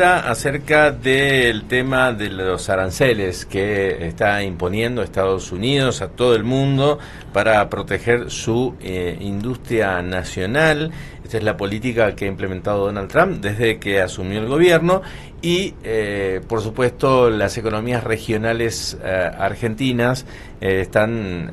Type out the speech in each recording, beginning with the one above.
Acerca del tema de los aranceles que está imponiendo Estados Unidos a todo el mundo para proteger su industria nacional. Esta es la política que ha implementado Donald Trump desde que asumió el gobierno y, por supuesto, las economías regionales argentinas están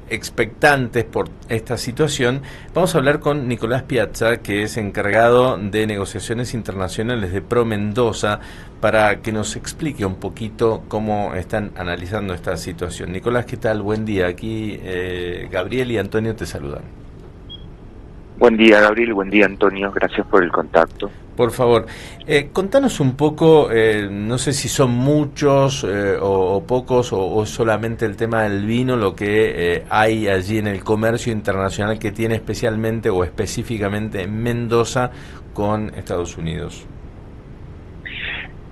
expectantes por esta situación. Vamos a hablar con Nicolás Piazza, que es encargado de negociaciones internacionales de Pro Mendoza, para que nos explique un poquito cómo están analizando esta situación. Nicolás, ¿qué tal? Buen día. Aquí Gabriel y Antonio te saludan. Buen día, Gabriel. Buen día, Antonio. Gracias por el contacto. Por favor, contanos un poco, no sé si son muchos o pocos o solamente el tema del vino lo que hay allí en el comercio internacional que tiene especialmente o específicamente Mendoza con Estados Unidos.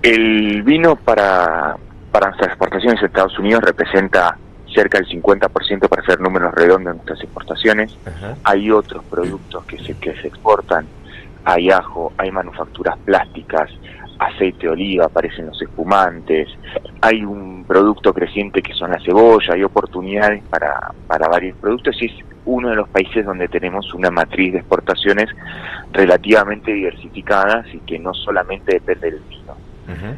El vino para nuestras exportaciones a Estados Unidos representa cerca del 50% para hacer números redondos en nuestras exportaciones. Ajá. Hay otros productos que se exportan. Hay ajo, hay manufacturas plásticas, aceite de oliva, aparecen los espumantes, hay un producto creciente que son la cebolla, hay oportunidades para varios productos y es uno de los países donde tenemos una matriz de exportaciones relativamente diversificadas y que no solamente depende del vino. Uh-huh.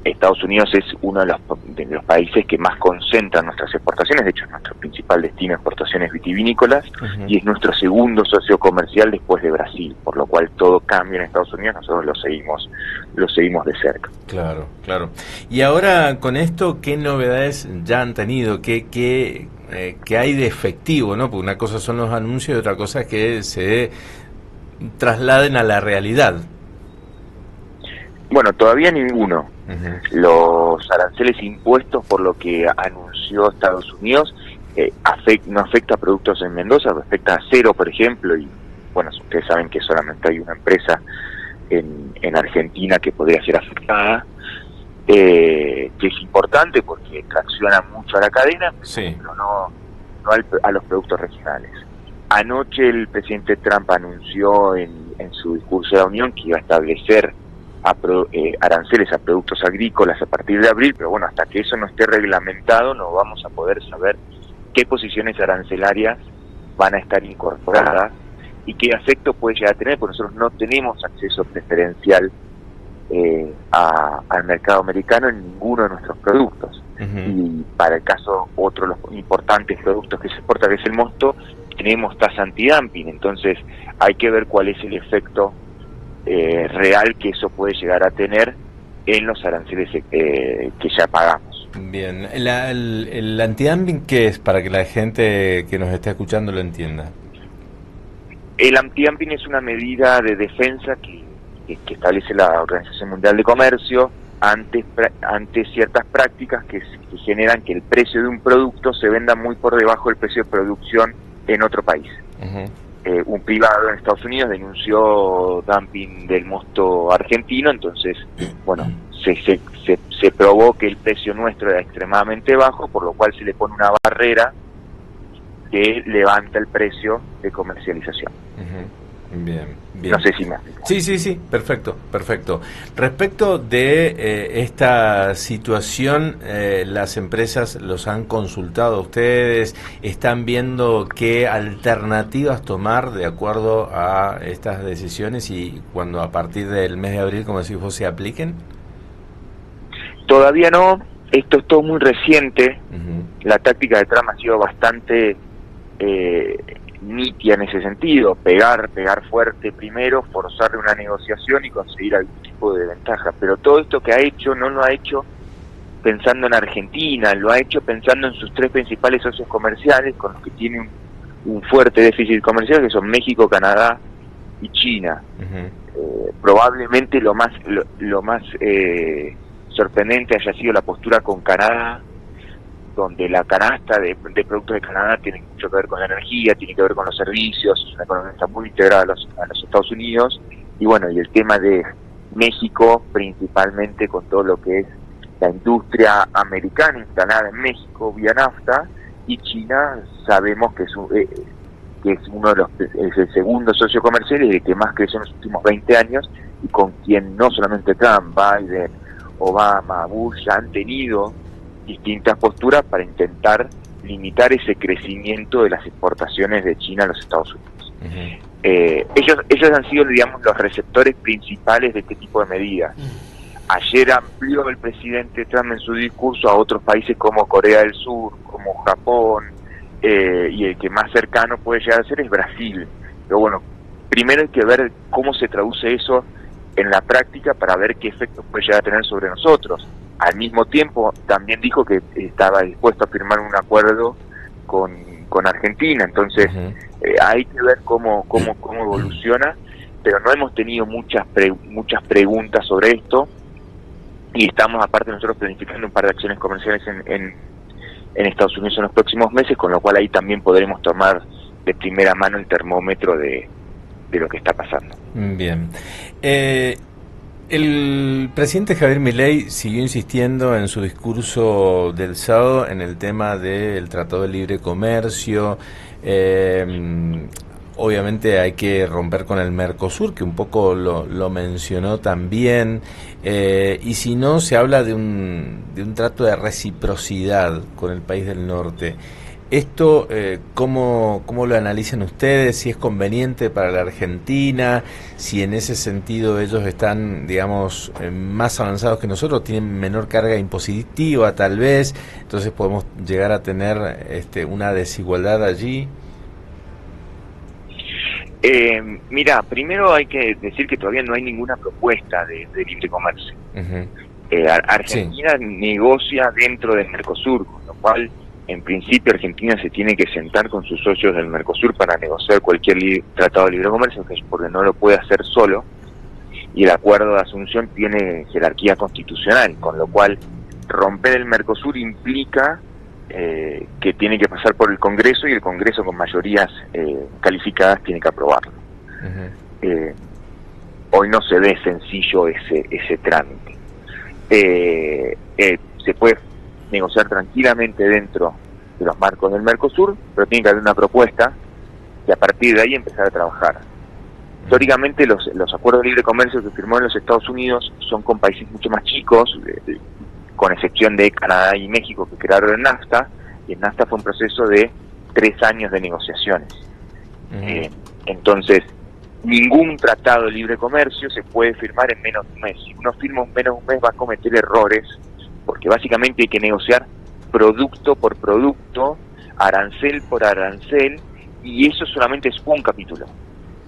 Estados Unidos es uno de los países que más concentran nuestras exportaciones, de hecho es nuestro principal destino de exportaciones vitivinícolas. Uh-huh. Y es nuestro segundo socio comercial después de Brasil, por lo cual todo cambia en Estados Unidos, nosotros lo seguimos de cerca. Claro, claro. Y ahora con esto, ¿qué novedades ya han tenido? ¿Qué hay de efectivo, ¿no? Porque una cosa son los anuncios y otra cosa es que se trasladen a la realidad. Bueno, todavía ninguno. Uh-huh. Los aranceles impuestos por lo que anunció Estados Unidos no afecta a productos en Mendoza, afecta a acero, por ejemplo, y bueno, ustedes saben que solamente hay una empresa en Argentina que podría ser afectada, que es importante porque tracciona mucho a la cadena, sí, pero no a los productos regionales. Anoche el presidente Trump anunció en su discurso de la Unión que iba a establecer aranceles a productos agrícolas a partir de abril, pero bueno, hasta que eso no esté reglamentado no vamos a poder saber qué posiciones arancelarias van a estar incorporadas y qué efecto puede llegar a tener, porque nosotros no tenemos acceso preferencial al mercado americano en ninguno de nuestros productos. Uh-huh. Y para el caso otro de los importantes productos que se exporta, que es el mosto, tenemos tasa antidumping, entonces hay que ver cuál es el efecto real que eso puede llegar a tener en los aranceles que ya pagamos. Bien, el antidumping, ¿qué es? Para que la gente que nos está escuchando lo entienda. El antidumping es una medida de defensa que establece la Organización Mundial de Comercio ante ciertas prácticas que generan que el precio de un producto se venda muy por debajo del precio de producción en otro país. Uh-huh. Un privado en Estados Unidos denunció dumping del mosto argentino, entonces, bueno, se probó que el precio nuestro era extremadamente bajo, por lo cual se le pone una barrera que levanta el precio de comercialización. Uh-huh. Bien. No sé si me explico. Sí, perfecto. Respecto de esta situación, las empresas los han consultado a ustedes, están viendo qué alternativas tomar de acuerdo a estas decisiones y cuando a partir del mes de abril, como decís vos, se apliquen. Todavía no, esto es todo muy reciente. Uh-huh. La táctica de Trump ha sido bastante nítida en ese sentido, pegar fuerte primero, forzarle una negociación y conseguir algún tipo de ventaja, pero todo esto que ha hecho no lo ha hecho pensando en Argentina, lo ha hecho pensando en sus tres principales socios comerciales con los que tiene un fuerte déficit comercial, que son México, Canadá y China. Uh-huh. Probablemente lo más sorprendente haya sido la postura con Canadá, donde la canasta de productos de Canadá tiene mucho que ver con la energía, tiene que ver con los servicios, es una economía que está muy integrada a los Estados Unidos, y bueno, y el tema de México, principalmente con todo lo que es la industria americana instalada en México vía NAFTA, y China sabemos que que es es el segundo socio comercial y el que más creció en los últimos 20 años, y con quien no solamente Trump, Biden, Obama, Bush ya han tenido distintas posturas para intentar limitar ese crecimiento de las exportaciones de China a los Estados Unidos. Ellos han sido, digamos, los receptores principales de este tipo de medidas. Ayer amplió el presidente Trump en su discurso a otros países como Corea del Sur, como Japón, y el que más cercano puede llegar a ser es Brasil. Pero bueno, primero hay que ver cómo se traduce eso en la práctica para ver qué efectos puede llegar a tener sobre nosotros. Al mismo tiempo, también dijo que estaba dispuesto a firmar un acuerdo con Argentina, entonces hay que ver cómo evoluciona, pero no hemos tenido muchas preguntas sobre esto, y estamos aparte nosotros planificando un par de acciones comerciales en Estados Unidos en los próximos meses, con lo cual ahí también podremos tomar de primera mano el termómetro de lo que está pasando. Bien. El presidente Javier Milei siguió insistiendo en su discurso del sábado en el tema del Tratado de Libre Comercio. Obviamente hay que romper con el Mercosur, que un poco lo mencionó también, y si no, se habla de un trato de reciprocidad con el país del norte. Esto, ¿cómo lo analizan ustedes? Si es conveniente para la Argentina, si en ese sentido ellos están, digamos, más avanzados que nosotros, tienen menor carga impositiva tal vez, entonces podemos llegar a tener una desigualdad allí. Mira, primero hay que decir que todavía no hay ninguna propuesta de libre comercio. Argentina negocia dentro del Mercosur, con lo cual, en principio, Argentina se tiene que sentar con sus socios del Mercosur para negociar cualquier tratado de libre comercio, porque no lo puede hacer solo, y el acuerdo de Asunción tiene jerarquía constitucional, con lo cual romper el Mercosur implica que tiene que pasar por el Congreso, y el Congreso con mayorías calificadas tiene que aprobarlo. Hoy no se ve sencillo ese trámite. Se puede negociar tranquilamente dentro de los marcos del Mercosur, pero tiene que haber una propuesta y a partir de ahí empezar a trabajar. Históricamente los acuerdos de libre comercio que firmó en los Estados Unidos son con países mucho más chicos, con excepción de Canadá y México, que crearon el NAFTA, y el NAFTA fue un proceso de 3 años de negociaciones. Entonces, ningún tratado de libre comercio se puede firmar en menos de un mes. Si uno firma en menos de un mes va a cometer errores, porque básicamente hay que negociar producto por producto, arancel por arancel, y eso solamente es un capítulo,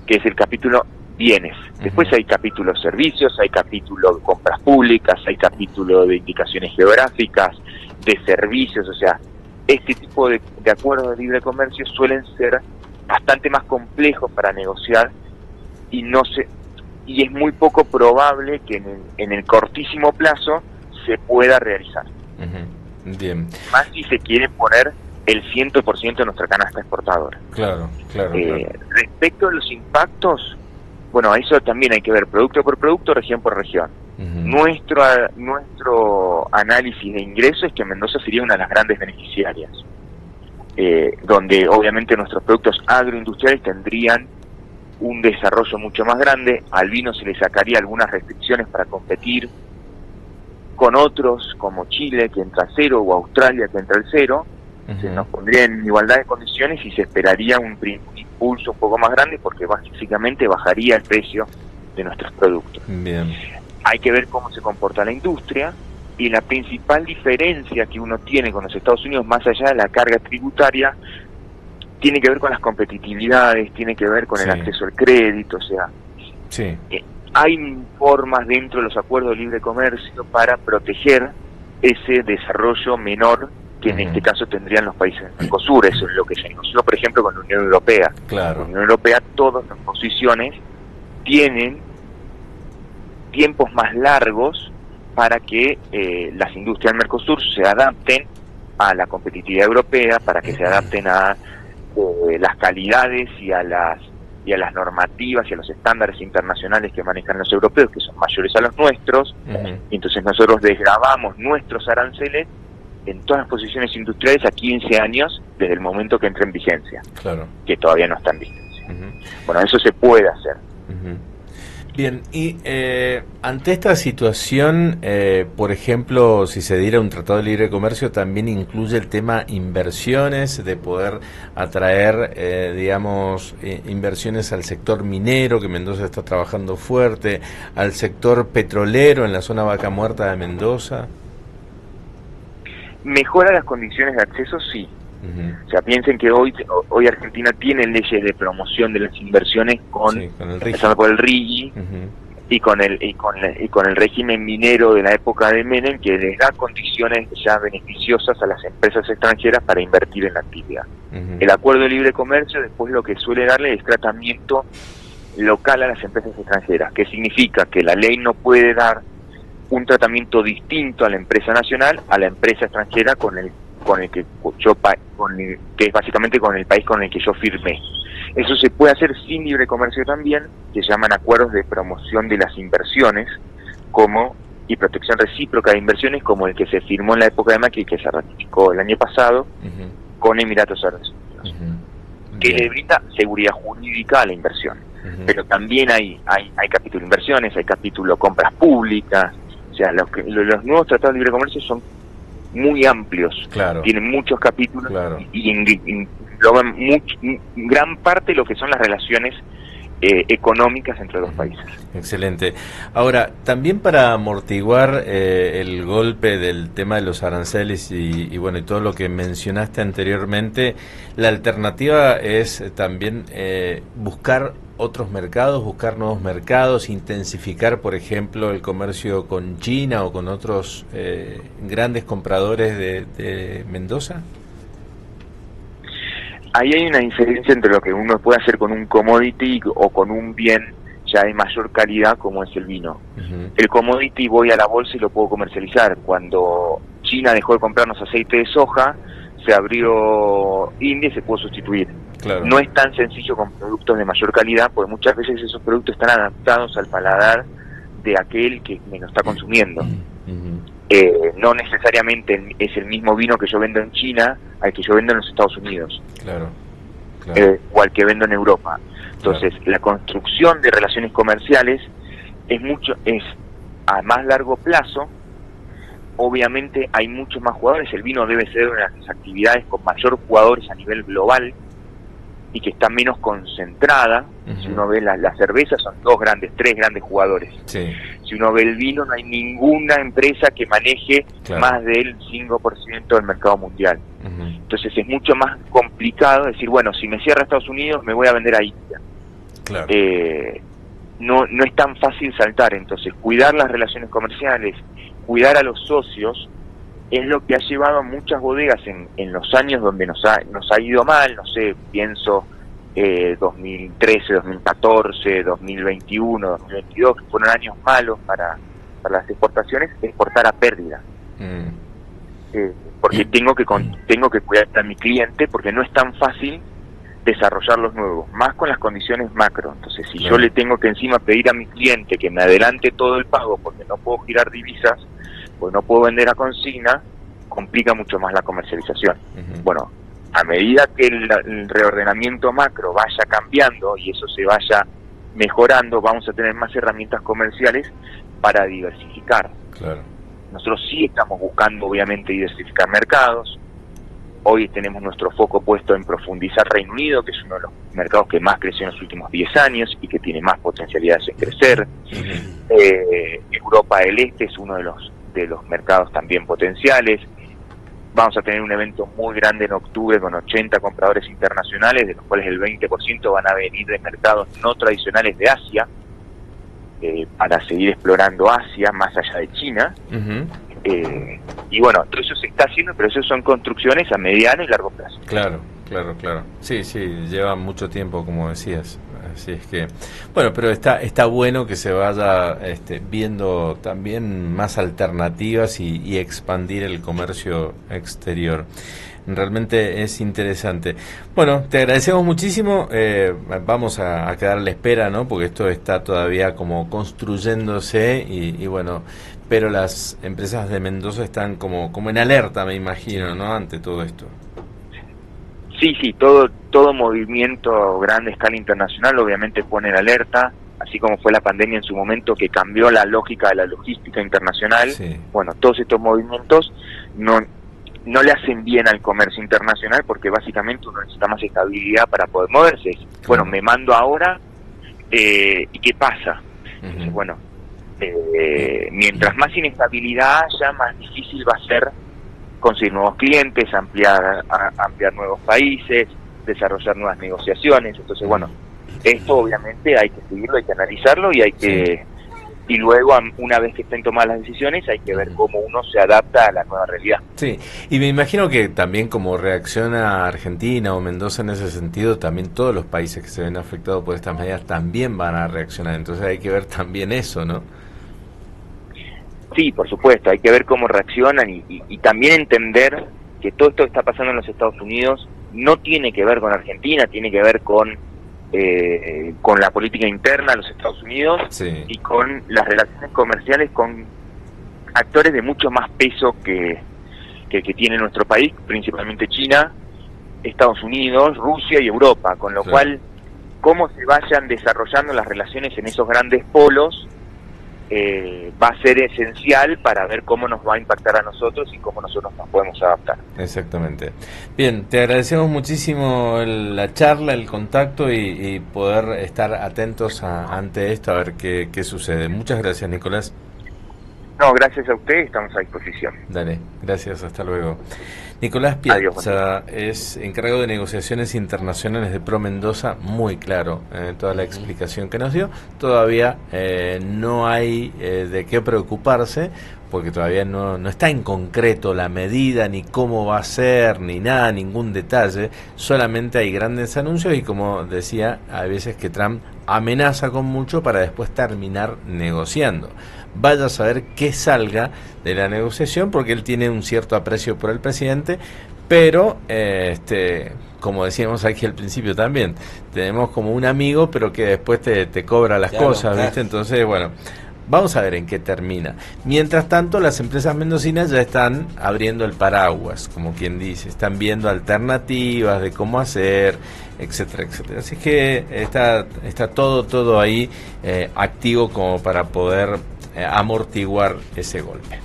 que es el capítulo bienes. Después hay capítulo servicios, hay capítulo compras públicas, hay capítulo de indicaciones geográficas, de servicios. O sea, este tipo de acuerdos de libre comercio suelen ser bastante más complejos para negociar, y es muy poco probable que en el cortísimo plazo se pueda realizar. Bien. Más si se quiere poner el 100% de nuestra canasta exportadora. Claro. Respecto a los impactos, bueno, eso también hay que ver producto por producto, región por región. Nuestro análisis de ingresos es que Mendoza sería una de las grandes beneficiarias, donde obviamente nuestros productos agroindustriales tendrían un desarrollo mucho más grande. Al vino se le sacaría algunas restricciones para competir con otros como Chile, que entra al 0, o Australia, que entra al 0. Se nos pondría en igualdad de condiciones y se esperaría un impulso un poco más grande, porque básicamente bajaría el precio de nuestros productos. Bien. Hay que ver cómo se comporta la industria, y la principal diferencia que uno tiene con los Estados Unidos, más allá de la carga tributaria, tiene que ver con las competitividades, tiene que ver con el acceso al crédito. O sea, hay formas dentro de los acuerdos de libre comercio para proteger ese desarrollo menor que en este caso tendrían los países del Mercosur. Eso es lo que se negoció, por ejemplo, con la Unión Europea. Claro. La Unión Europea, todas las posiciones tienen tiempos más largos para que las industrias del Mercosur se adapten a la competitividad europea, para que se adapten a las calidades y a las normativas y a los estándares internacionales que manejan los europeos, que son mayores a los nuestros. Y entonces nosotros desgravamos nuestros aranceles en todas las posiciones industriales a 15 años desde el momento que entra en vigencia, claro, que todavía no está en vigencia. Bueno, eso se puede hacer. Bien, y ante esta situación, por ejemplo, si se diera un tratado de libre comercio, también incluye el tema inversiones, de poder atraer, digamos, inversiones al sector minero, que Mendoza está trabajando fuerte, al sector petrolero en la zona Vaca Muerta de Mendoza. ¿Mejora las condiciones de acceso? Sí. O sea, piensen que hoy Argentina tiene leyes de promoción de las inversiones empezando por el RIGI y con el régimen minero de la época de Menem, que les da condiciones ya beneficiosas a las empresas extranjeras para invertir en la actividad. El acuerdo de libre comercio después lo que suele darle es tratamiento local a las empresas extranjeras, que significa que la ley no puede dar un tratamiento distinto a la empresa nacional, a la empresa extranjera que es básicamente con el país con el que yo firmé. Eso se puede hacer sin libre comercio también, que llaman acuerdos de promoción de las inversiones y protección recíproca de inversiones, como el que se firmó en la época de Macri, que se ratificó el año pasado con Emiratos Árabes Unidos, que le brinda seguridad jurídica a la inversión. Pero también hay capítulo inversiones, hay capítulo compras públicas. O sea, los nuevos tratados de libre comercio son muy amplios, claro, tienen muchos capítulos, claro, y engloban gran parte de lo que son las relaciones económicas entre los países. Excelente. Ahora, también para amortiguar el golpe del tema de los aranceles y bueno, y todo lo que mencionaste anteriormente, la alternativa es también buscar otros mercados, buscar nuevos mercados, intensificar, por ejemplo, el comercio con China o con otros grandes compradores de Mendoza. Ahí hay una diferencia entre lo que uno puede hacer con un commodity o con un bien ya de mayor calidad como es el vino. El commodity voy a la bolsa y lo puedo comercializar. Cuando China dejó de comprarnos aceite de soja, se abrió India y se pudo sustituir. Claro. No es tan sencillo con productos de mayor calidad, porque muchas veces esos productos están adaptados al paladar de aquel que me lo está consumiendo. No necesariamente es el mismo vino que yo vendo en China al que yo vendo en los Estados Unidos, claro, claro, o al que vendo en Europa. Entonces, claro, la construcción de relaciones comerciales es a más largo plazo. Obviamente hay muchos más jugadores, el vino debe ser una de las actividades con mayor jugadores a nivel global y que está menos concentrada. Si uno ve la cerveza, son tres grandes jugadores. Sí. Si uno ve el vino, no hay ninguna empresa que maneje más del 5% del mercado mundial. Entonces es mucho más complicado decir, bueno, si me cierra Estados Unidos, me voy a vender a India. Claro. No es tan fácil saltar. Entonces cuidar las relaciones comerciales, cuidar a los socios, es lo que ha llevado a muchas bodegas en los años donde nos ha ido mal. No sé, pienso 2013, 2014, 2021, 2022, que fueron años malos para las exportaciones, exportar a pérdida. Porque tengo que cuidar a mi cliente, porque no es tan fácil desarrollar los nuevos, más con las condiciones macro. Entonces, si yo le tengo que encima pedir a mi cliente que me adelante todo el pago porque no puedo girar divisas, pues no puedo vender a consigna, complica mucho más la comercialización. Bueno, a medida que el reordenamiento macro vaya cambiando y eso se vaya mejorando, vamos a tener más herramientas comerciales para diversificar. Claro. Nosotros sí estamos buscando, obviamente, diversificar mercados. Hoy tenemos nuestro foco puesto en profundizar Reino Unido, que es uno de los mercados que más creció en los últimos 10 años y que tiene más potencialidades en crecer. Europa del Este es uno de los mercados también potenciales. Vamos a tener un evento muy grande en octubre con 80 compradores internacionales, de los cuales el 20% van a venir de mercados no tradicionales de Asia, para seguir explorando Asia más allá de China. Y bueno, todo eso se está haciendo, pero eso son construcciones a mediano y largo plazo. Claro. Sí, lleva mucho tiempo, como decías, Así es que, bueno, pero está bueno que se vaya viendo también más alternativas y expandir el comercio exterior. Realmente es interesante. Bueno, te agradecemos muchísimo. Vamos a quedar a la espera, ¿no? Porque esto está todavía como construyéndose y bueno, pero las empresas de Mendoza están como en alerta, me imagino, ¿no? Ante todo esto. Sí, todo movimiento grande a escala internacional obviamente pone en alerta, así como fue la pandemia en su momento que cambió la lógica de la logística internacional. Sí. Bueno, todos estos movimientos no le hacen bien al comercio internacional porque básicamente uno necesita más estabilidad para poder moverse. Bueno, me mando ahora y ¿qué pasa? Entonces, bueno, mientras más inestabilidad haya, más difícil va a ser conseguir nuevos clientes, ampliar nuevos países, desarrollar nuevas negociaciones. Entonces, bueno, esto obviamente hay que seguirlo, hay que analizarlo y hay que y luego, una vez que estén tomadas las decisiones, hay que ver cómo uno se adapta a la nueva realidad. Sí, y me imagino que también como reacciona Argentina o Mendoza en ese sentido, también todos los países que se ven afectados por estas medidas también van a reaccionar. Entonces hay que ver también eso, ¿no? Sí, por supuesto, hay que ver cómo reaccionan y también entender que todo esto que está pasando en los Estados Unidos no tiene que ver con Argentina, tiene que ver con la política interna de los Estados Unidos y con las relaciones comerciales con actores de mucho más peso que tiene nuestro país, principalmente China, Estados Unidos, Rusia y Europa, con lo cual cómo se vayan desarrollando las relaciones en esos grandes polos va a ser esencial para ver cómo nos va a impactar a nosotros y cómo nosotros nos podemos adaptar. Exactamente. Bien, te agradecemos muchísimo la charla, el contacto y poder estar atentos ante esto, a ver qué sucede. Muchas gracias, Nicolás. No, gracias a usted, estamos a disposición. Dale, gracias, hasta luego. Nicolás Piazza es encargado de negociaciones internacionales de Pro Mendoza, muy claro toda la explicación que nos dio. Todavía no hay de qué preocuparse, porque todavía no está en concreto la medida, ni cómo va a ser, ni nada, ningún detalle. Solamente hay grandes anuncios y, como decía, hay veces que Trump amenaza con mucho para después terminar negociando. Vaya a saber qué salga de la negociación, porque él tiene un cierto aprecio por el presidente, pero como decíamos aquí al principio también, tenemos como un amigo, pero que después te cobra las cosas, ¿viste? Entonces, bueno, vamos a ver en qué termina. Mientras tanto, las empresas mendocinas ya están abriendo el paraguas, como quien dice, están viendo alternativas de cómo hacer, etcétera, etcétera. Así que está todo ahí activo como para poder amortiguar ese golpe.